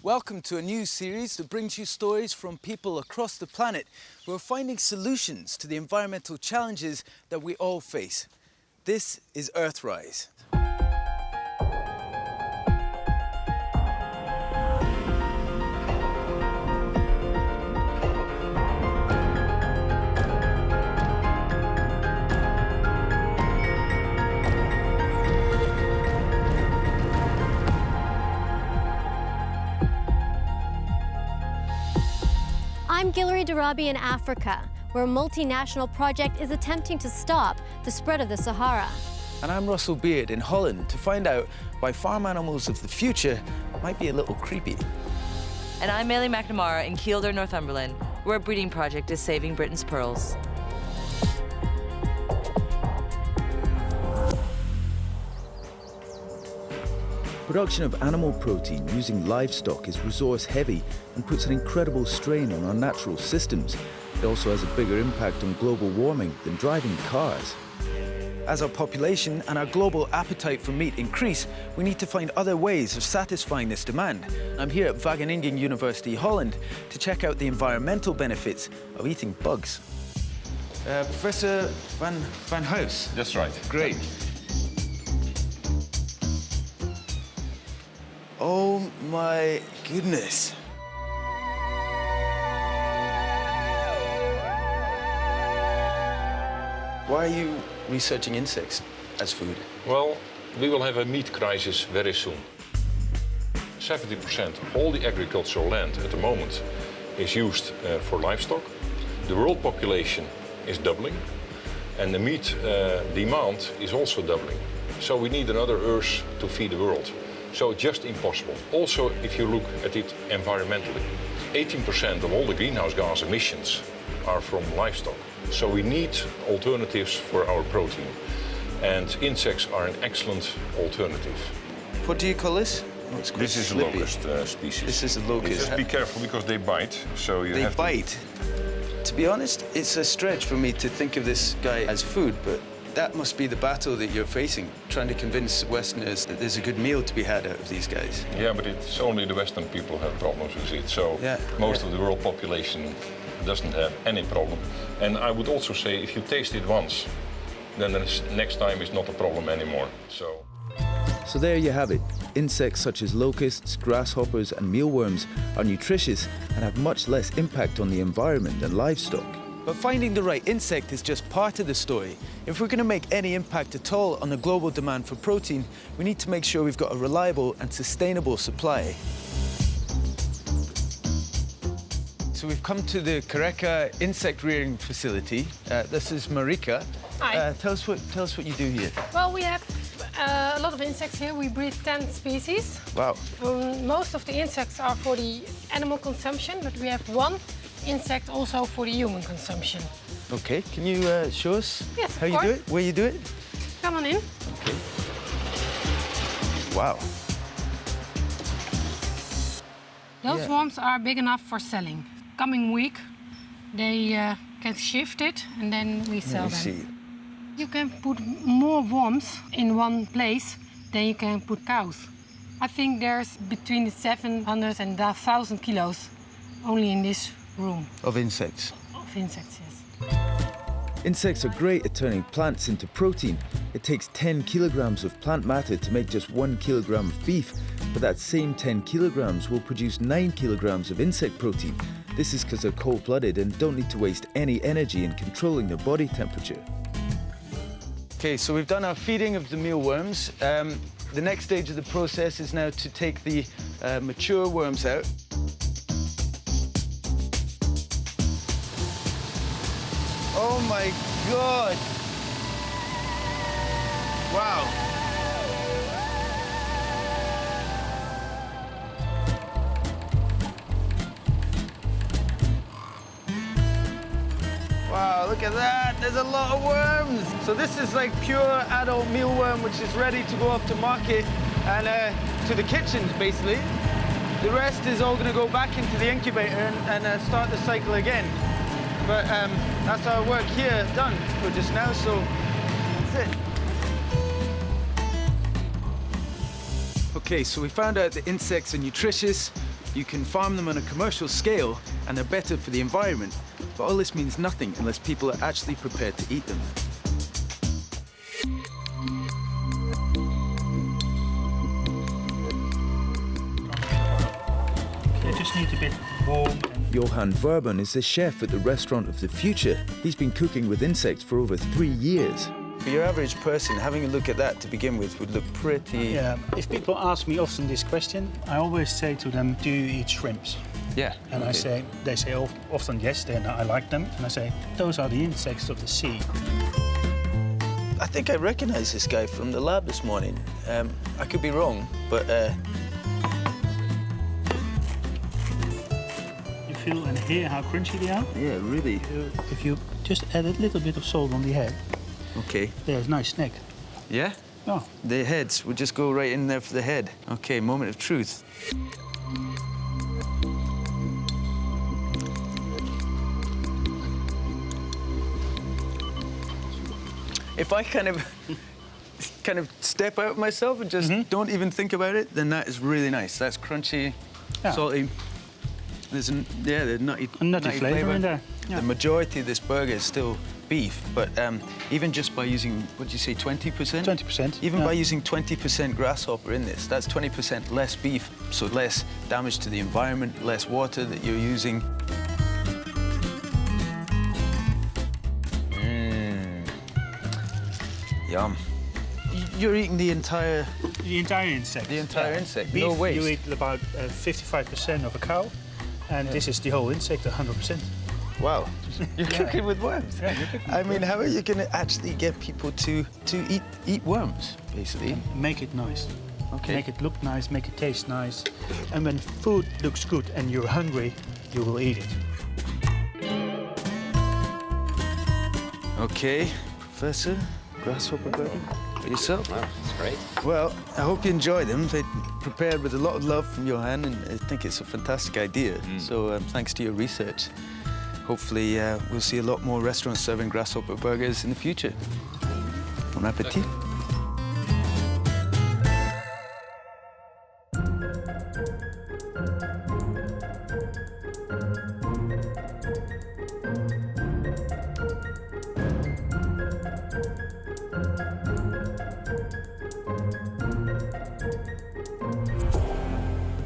Welcome to a new series that brings you stories from people across the planet who are finding solutions to the environmental challenges that we all face. This is Earthrise. I'm Guillory Darabi in Africa, where a multinational project is attempting to stop the spread of the Sahara. And I'm Russell Beard in Holland to find out why farm animals of the future might be a little creepy. And I'm Ailey McNamara in Kielder, Northumberland, where a breeding project is saving Britain's pearls. Production of animal protein using livestock is resource heavy and puts an incredible strain on our natural systems. It also has a bigger impact on global warming than driving cars. As our population and our global appetite for meat increase, we need to find other ways of satisfying this demand. I'm here at Wageningen University, Holland, to check out the environmental benefits of eating bugs. Professor Van Huis. That's right. Great. Oh my goodness. Why are you researching insects as food? Well, we will have a meat crisis very soon. 70% of all the agricultural land at the moment is used for livestock. The world population is doubling, and the meat demand is also doubling. So we need another Earth to feed the world. So just impossible. Also, if you look at it environmentally, 18% of all the greenhouse gas emissions are from livestock. So we need alternatives for our protein. And insects are an excellent alternative. What do you call this? Oh, it's This is a slippy. locust species. This is a locust. Just be careful because they bite. So you They have bite. To be honest, it's a stretch for me to think of this guy as food, but that must be the battle that you're facing, trying to convince Westerners that there's a good meal to be had out of these guys. Yeah, but it's only the Western people who have problems with it. So Yeah, most yeah. of the world population doesn't have any problem. And I would also say if you taste it once, then the next time is not a problem anymore. So there you have it. Insects such as locusts, grasshoppers and mealworms are nutritious and have much less impact on the environment than livestock. But finding the right insect is just part of the story. If we're going to make any impact at all on the global demand for protein, we need to make sure we've got a reliable and sustainable supply. So we've come to the Kareka insect rearing facility. This is Marika. Hi. Tell us what you do here. Well, we have a lot of insects here. We breed 10 species. Wow. Most of the insects are for the animal consumption, but we have one insect also for the human consumption. Okay, can you show us Yes, how of you do course. it, where you do it? Come on in. Okay. Wow. Those Yeah. swarms are big enough for selling. Coming week, they can shift it and then we sell Let me them. see. You can put more worms in one place than you can put cows. I think there's between 700 and 1,000 kilos only in this room Of insects. of insects, yes. Insects are great at turning plants into protein. It takes 10 kilograms of plant matter to make just 1 kilogram of beef, but that same 10 kilograms will produce 9 kilograms of insect protein. This is because they're cold-blooded and don't need to waste any energy in controlling their body temperature. Okay, so we've done our feeding of the mealworms. The next stage of the process is now to take the mature worms out. Oh my God! Wow! Wow, look at that! There's a lot of worms! So this is like pure adult mealworm, which is ready to go up to market and to the kitchens, basically. The rest is all going to go back into the incubator and start the cycle again. But that's our work here done for just now, so that's it. Okay, so we found out that insects are nutritious, You can farm them on a commercial scale, and they're better for the environment. But all this means nothing unless people are actually prepared to eat them. They just need a bit warm. Johan Verben is the chef at the Restaurant of the Future. He's been cooking with insects for over 3 years. For your average person, having a look at that to begin with would look pretty... Yeah, if people ask me often this question, I always say to them, do you eat shrimps? Yeah. And okay. they say often yes, then I like them. And I say, those are the insects of the sea. I think I recognize this guy from the lab this morning. I could be wrong, but... You feel and hear how crunchy they are? Yeah, really. If you just add a little bit of salt on the head, okay. there's a nice snack. Yeah? Oh. The heads would just go right in there for the head. Okay, moment of truth. If I kind of step out myself and just don't even think about it, then that is really nice. That's crunchy, salty. There's there's nutty flavor in there. Yeah. The majority of this burger is still beef, but even just by using, what did you say, 20%? 20%. Even by using 20% grasshopper in this, that's 20% less beef, so less damage to the environment, less water that you're using. Yum. You're eating the entire... The entire insect. The entire insect, Beef, no waste. You eat about 55% of a cow, and this is the whole insect, 100%. Wow. You're cooking with worms. Yeah, you're cooking I mean, how are you going to actually get people to eat worms, basically? Make it nice. Okay. Make it look nice, make it taste nice. And when food looks good and you're hungry, you will eat it. Okay, Professor, grasshopper burger. For yourself? Wow, that's great. Well, I hope you enjoy them. They're prepared with a lot of love from Johan, and I think it's a fantastic idea. So thanks to your research. Hopefully, we'll see a lot more restaurants serving grasshopper burgers in the future. Bon appétit.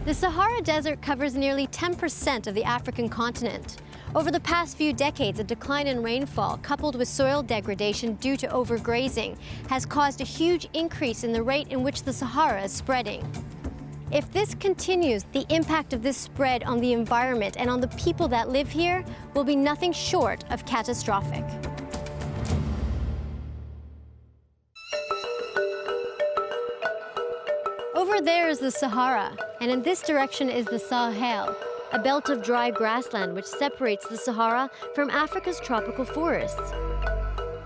The Sahara Desert covers nearly 10% of the African continent. Over the past few decades, a decline in rainfall, coupled with soil degradation due to overgrazing, has caused a huge increase in the rate in which the Sahara is spreading. If this continues, the impact of this spread on the environment and on the people that live here will be nothing short of catastrophic. Over there is the Sahara, and in this direction is the Sahel, a belt of dry grassland which separates the Sahara from Africa's tropical forests.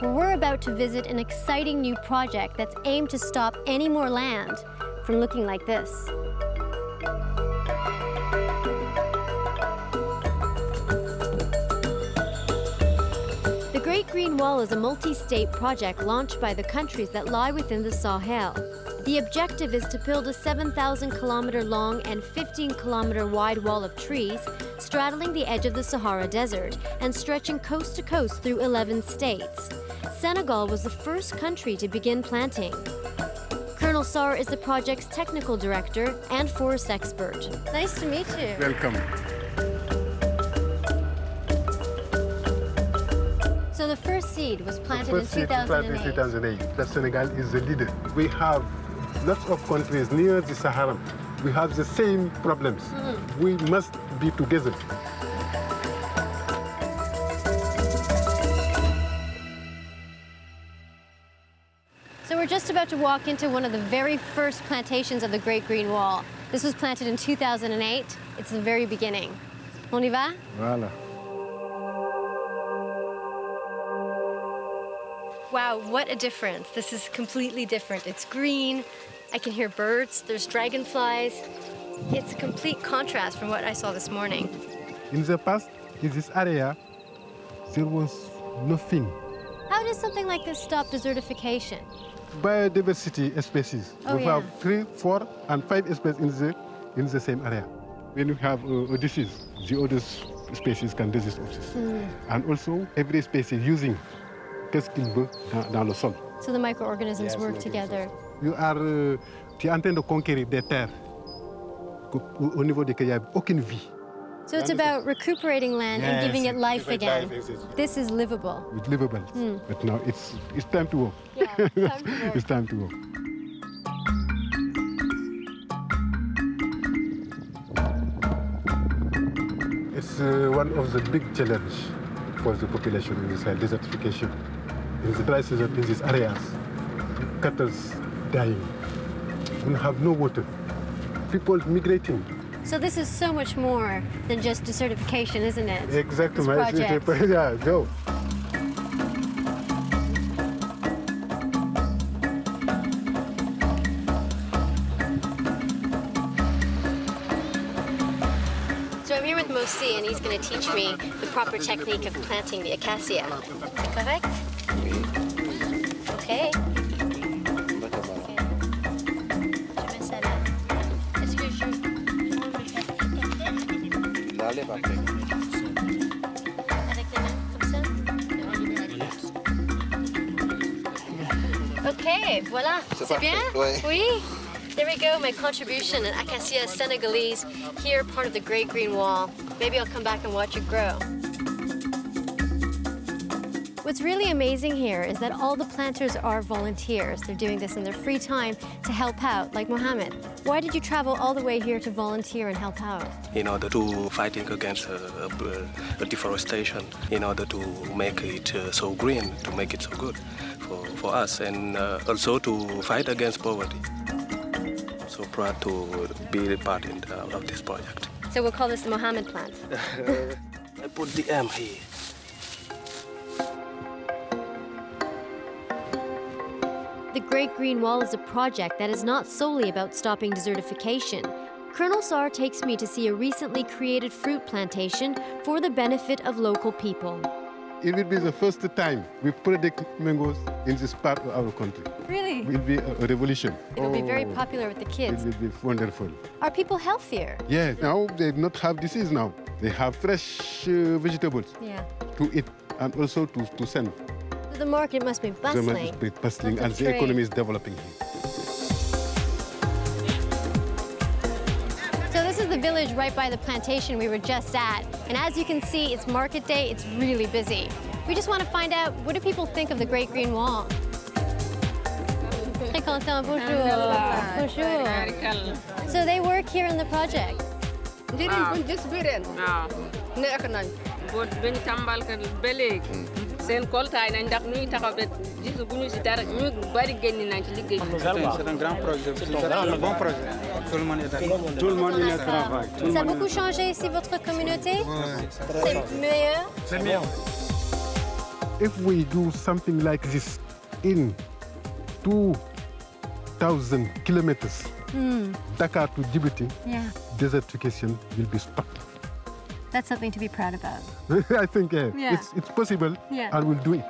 We're about to visit an exciting new project that's aimed to stop any more land from looking like this. The Great Green Wall is a multi-state project launched by the countries that lie within the Sahel. The objective is to build a 7,000-kilometer long and 15-kilometer wide wall of trees straddling the edge of the Sahara Desert and stretching coast to coast through 11 states. Senegal was the first country to begin planting. Colonel Sarr is the project's technical director and forest expert. Nice to meet you. Welcome. So the first seed was planted The in first seed planted in 2008. 2008. That Senegal is the leader. We have lots of countries near the Sahara. We have the same problems. We must be together. So we're just about to walk into one of the very first plantations of the Great Green Wall. This was planted in 2008. It's the very beginning. On y va? Voilà. Wow, what a difference. This is completely different. It's green. I can hear birds. There's dragonflies. It's a complete contrast from what I saw this morning. In the past, in this area, there was nothing. How does something like this stop desertification? Biodiversity species. Oh, we yeah. have 3, 4, and 5 species in the same area. when you have a disease, the other species can resist of this. And also, every species using qu'est-ce qu'il veut dans le sol. So the microorganisms work together. Tu es en train de conquérir des terres au niveau desquelles il n'y a aucune vie. So it's about recuperating land and giving it life again. This is livable. It's livable. But now it's time to work. Yeah, time to work. It's time to work. It's one of the big challenges for the population in this desertification. In the dry season, in these areas, cattle's dying. We have no water. People migrating. So this is so much more than just desertification, isn't it? Exactly. This project. Yeah, go. So I'm here with Mosi, and he's going to teach me the proper technique of planting the acacia. Correct? Okay. Avec les mains, comme ça? Okay, voilà. C'est bien? Ouais. Oui? There we go, my contribution, an acacia Senegalese, here part of the Great Green Wall. Maybe I'll come back and watch it grow. What's really amazing here is that all the planters are volunteers. They're doing this in their free time to help out, like Mohammed. Why did you travel all the way here to volunteer and help out? In order to fighting against deforestation, in order to make it so green, to make it so good for us, and also to fight against poverty. I'm so proud to be a part of this project. So we'll call this the Mohammed plant. I put the M here. The Great Green Wall is a project that is not solely about stopping desertification. Colonel Sar takes me to see a recently created fruit plantation for the benefit of local people. It will be the first time we produce mangoes in this part of our country. Really? It will be a revolution. It'll be very popular with the It kids. will be wonderful. Are people healthier? Yes, now they not have disease now. They have fresh vegetables Yeah. to eat and also to send. So the market must be The bustling. market is bustling Lots and of the trade. economy is developing here. So this is the village right by the plantation we were just at. And as you can see, it's market day, it's really busy. We just want to find out, what do people think of the Great Green Wall? Très content, bonjour. Bonjour. So they work here in the project. seen koltaay nañ ndax ñuy taxaw ba gisaguñu si dara ñu bari génn nañ ci liggéey. C'est un grand projet, c'est un bon projet. Tout le monde est d'accord. Tout le monde y travaille. Ça a beaucoup changé ici, votre communauté? C'est meilleur? C'est mieux. If we do something like this in 2,000 kilometers, Dakar to Djibouti, Yeah. desertification will be stopped. That's something to be proud about. I think Yeah. it's possible, Yeah. and we'll do it.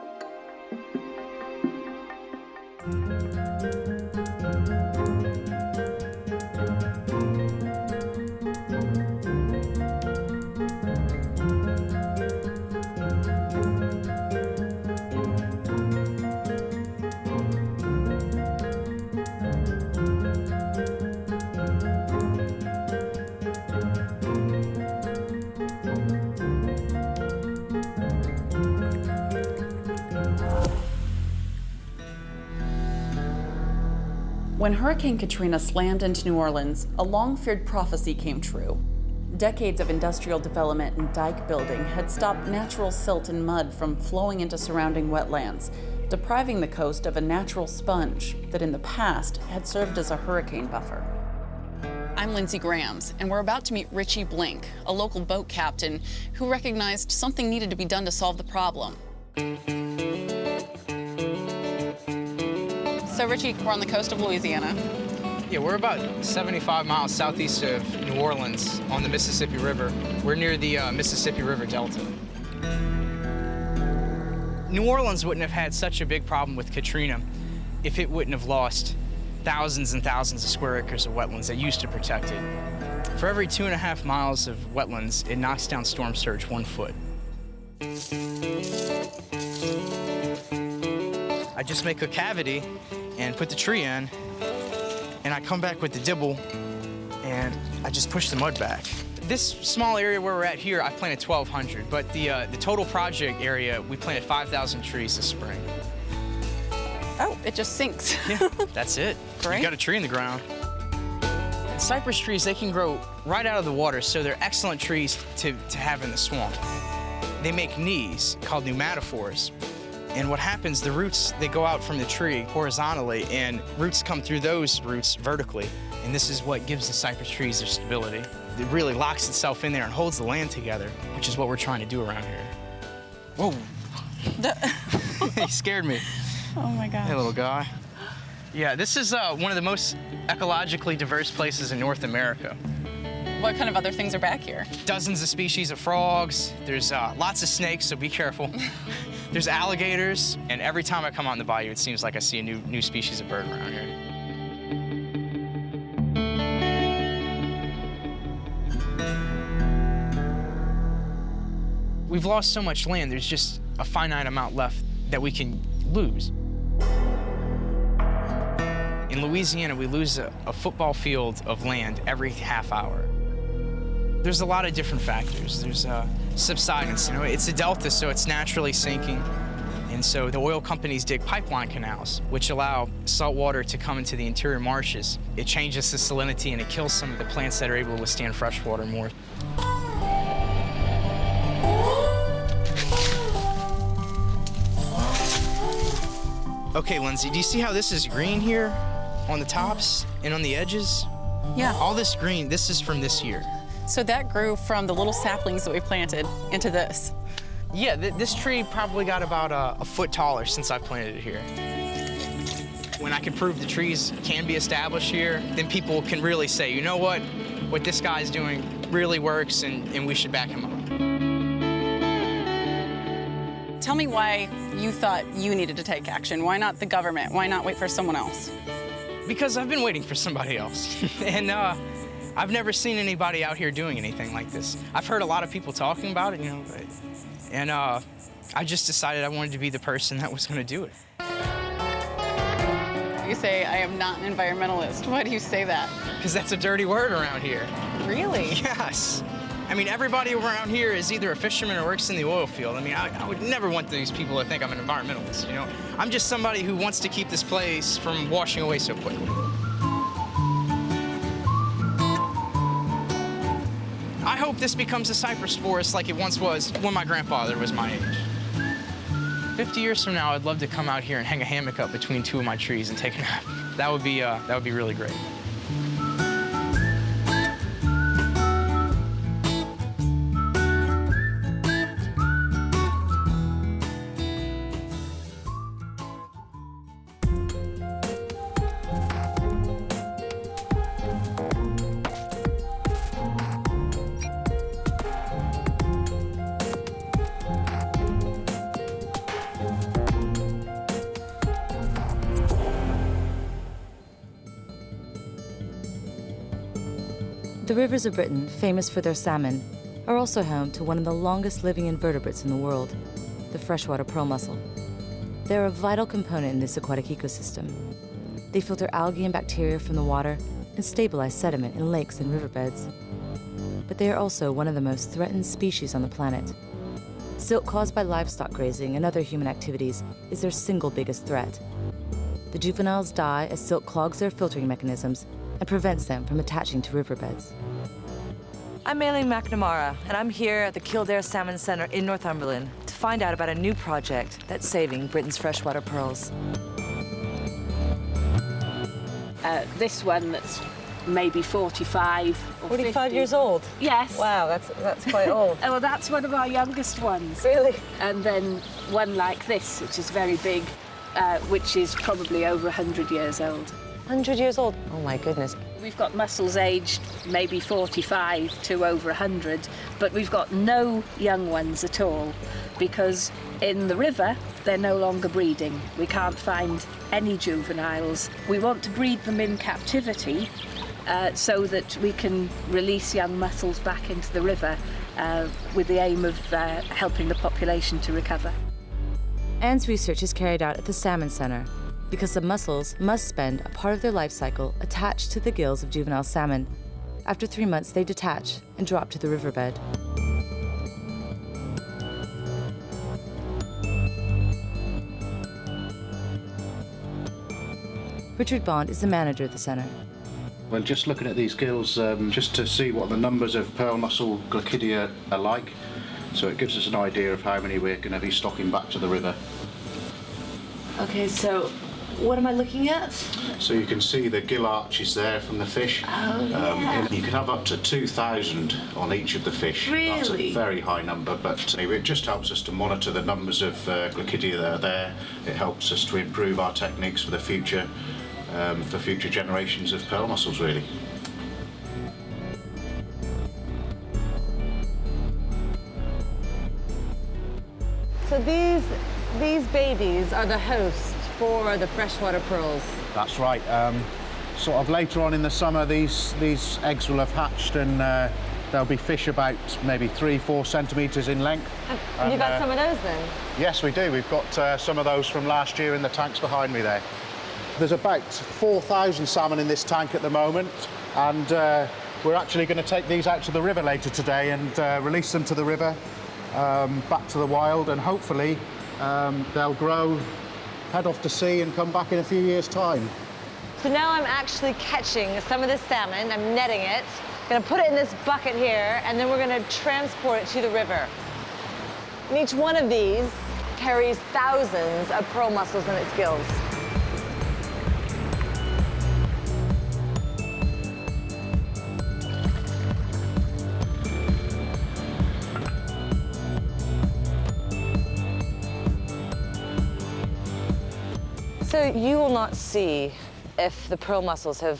When Hurricane Katrina slammed into New Orleans, a long-feared prophecy came true. Decades of industrial development and dike building had stopped natural silt and mud from flowing into surrounding wetlands, depriving the coast of a natural sponge that in the past had served as a hurricane buffer. I'm Lindsay Grams, and we're about to meet Richie Blink, a local boat captain who recognized something needed to be done to solve the problem. So Richie, we're on the coast of Louisiana. Yeah, we're about 75 miles southeast of New Orleans on the Mississippi River. We're near the Mississippi River Delta. New Orleans wouldn't have had such a big problem with Katrina if it wouldn't have lost thousands and thousands of square acres of wetlands that used to protect it. For every 2.5 miles of wetlands, it knocks down storm surge 1 foot. I just make a cavity and put the tree in, and I come back with the dibble, and I just push the mud back. This small area where we're at here, I planted 1,200, but the total project area, we planted 5,000 trees this spring. Oh, it just sinks. Yeah, that's it. Great. You got a tree in the ground. And cypress trees, they can grow right out of the water, so they're excellent trees to have in the swamp. They make knees called pneumatophores. And what happens, the roots, they go out from the tree horizontally, and roots come through those roots vertically. And this is what gives the cypress trees their stability. It really locks itself in there and holds the land together, which is what we're trying to do around here. Whoa. He scared me. Oh my gosh. Hey, little guy. Yeah, this is one of the most ecologically diverse places in North America. What kind of other things are back here? Dozens of species of frogs. There's lots of snakes, so be careful. There's alligators, and every time I come on the bayou, it seems like I see a new species of bird around here. We've lost so much land, there's just a finite amount left that we can lose. In Louisiana, we lose a football field of land every half hour. There's a lot of different factors. There's subsidence. You know, it's a delta, so it's naturally sinking. And so the oil companies dig pipeline canals, which allow salt water to come into the interior marshes. It changes the salinity, and it kills some of the plants that are able to withstand fresh water more. Okay, Lindsay, do you see how this is green here on the tops and on the edges? Yeah. All this green, this is from this year. So that grew from the little saplings that we planted into this. Yeah, this tree probably got about a foot taller since I planted it here. When I can prove the trees can be established here, then people can really say, you know what this guy's doing really works, and we should back him up. Tell me why you thought you needed to take action. Why not the government? Why not wait for someone else? Because I've been waiting for somebody else. And I've never seen anybody out here doing anything like this. I've heard a lot of people talking about it, you know, and I just decided I wanted to be the person that was going to do it. You say, I am not an environmentalist. Why do you say that? Because that's a dirty word around here. Really? Yes. I mean, everybody around here is either a fisherman or works in the oil field. I mean, I would never want these people to think I'm an environmentalist, you know? I'm just somebody who wants to keep this place from washing away so quickly. I hope this becomes a cypress forest like it once was when my grandfather was my age. 50 years from now, I'd love to come out here and hang a hammock up between two of my trees and take a nap. That would be really great. The rivers of Britain, famous for their salmon, are also home to one of the longest living invertebrates in the world, the freshwater pearl mussel. They're a vital component in this aquatic ecosystem. They filter algae and bacteria from the water and stabilize sediment in lakes and riverbeds. But they are also one of the most threatened species on the planet. Silt caused by livestock grazing and other human activities is their single biggest threat. The juveniles die as silt clogs their filtering mechanisms and prevents them from attaching to riverbeds. I'm Aileen McNamara, and I'm here at the Kildare Salmon Centre in Northumberland to find out about a new project that's saving Britain's freshwater pearls. This one that's maybe 45 or 45 50. years old? Yes. Wow, that's quite old. Well, that's one of our youngest ones. Really? And then one like this, which is very big, which is probably over 100 years old. 100 years old? Oh my goodness. We've got mussels aged maybe 45 to over 100, but we've got no young ones at all because in the river they're no longer breeding. We can't find any juveniles. We want to breed them in captivity so that we can release young mussels back into the river with the aim of helping the population to recover. Anne's research is carried out at the Salmon Center because the mussels must spend a part of their life cycle attached to the gills of juvenile salmon. After 3 months, they detach and drop to the riverbed. Richard Bond is the manager of the center. Well, just looking at these gills, just to see what the numbers of pearl mussel glaucidia are like. So it gives us an idea of how many we're going to be stocking back to the river. Okay, so what am I looking at? So you can see the gill arches there from the fish. Oh, yeah. You can have up to 2,000 on each of the fish. Really? That's a very high number, but it just helps us to monitor the numbers of glaucidia that are there. It helps us to improve our techniques for the future, for future generations of pearl mussels, really. So these babies are the host for the freshwater pearls. That's right. Sort of later on in the summer, these eggs will have hatched, and there'll be fish about maybe 3-4 centimetres in length. And you got some of those then? Yes, we do. We've got some of those from last year in the tanks behind me there. There's about 4,000 salmon in this tank at the moment, and we're actually going to take these out to the river later today and release them to the river, back to the wild, and hopefully they'll grow, head off to sea and come back in a few years' time. So now I'm actually catching some of this salmon, I'm netting it, gonna put it in this bucket here, and then we're gonna transport it to the river. And each one of these carries thousands of pearl mussels in its gills. So you will not see if the pearl mussels have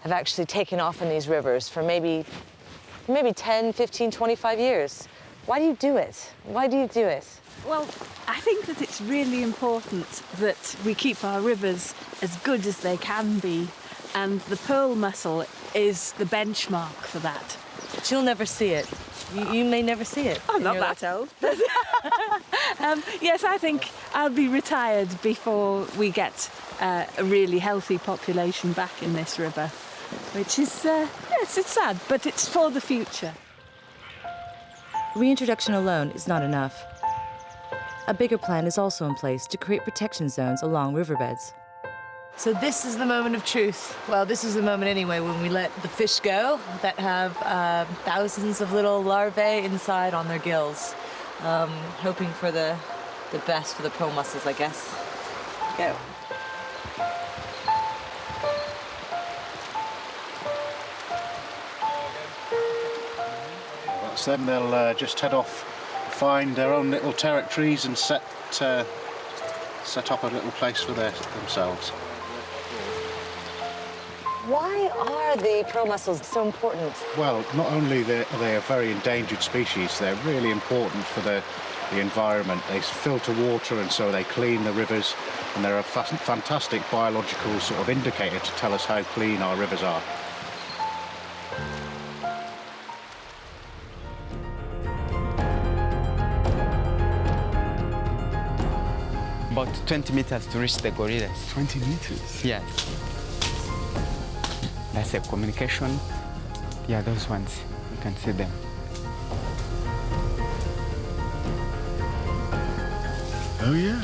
actually taken off in these rivers for maybe 10, 15, 25 years. Why do you do it? Why do you do it? Well, I think that it's really important that we keep our rivers as good as they can be, and the pearl mussel is the benchmark for that. But you'll never see it. You may never see it. I'm not that old. Yes, I think I'll be retired before we get a really healthy population back in this river, which is, yes, it's sad, but it's for the future. Reintroduction alone is not enough. A bigger plan is also in place to create protection zones along riverbeds. So this is the moment of truth. Well, this is the moment anyway when we let the fish go that have thousands of little larvae inside on their gills. Hoping for the best for the pearl mussels, I guess. Go. Well, that's them. They'll just head off, find their own little territories and set up a little place for themselves. Why are the pearl mussels so important? Well, not only are they a very endangered species, they're really important for the environment. They filter water, and so they clean the rivers, and they're a fantastic biological sort of indicator to tell us how clean our rivers are. About 20 meters to reach the gorillas. 20 meters? Yes. That's a communication. Yeah, those ones, you can see them. Oh, yeah.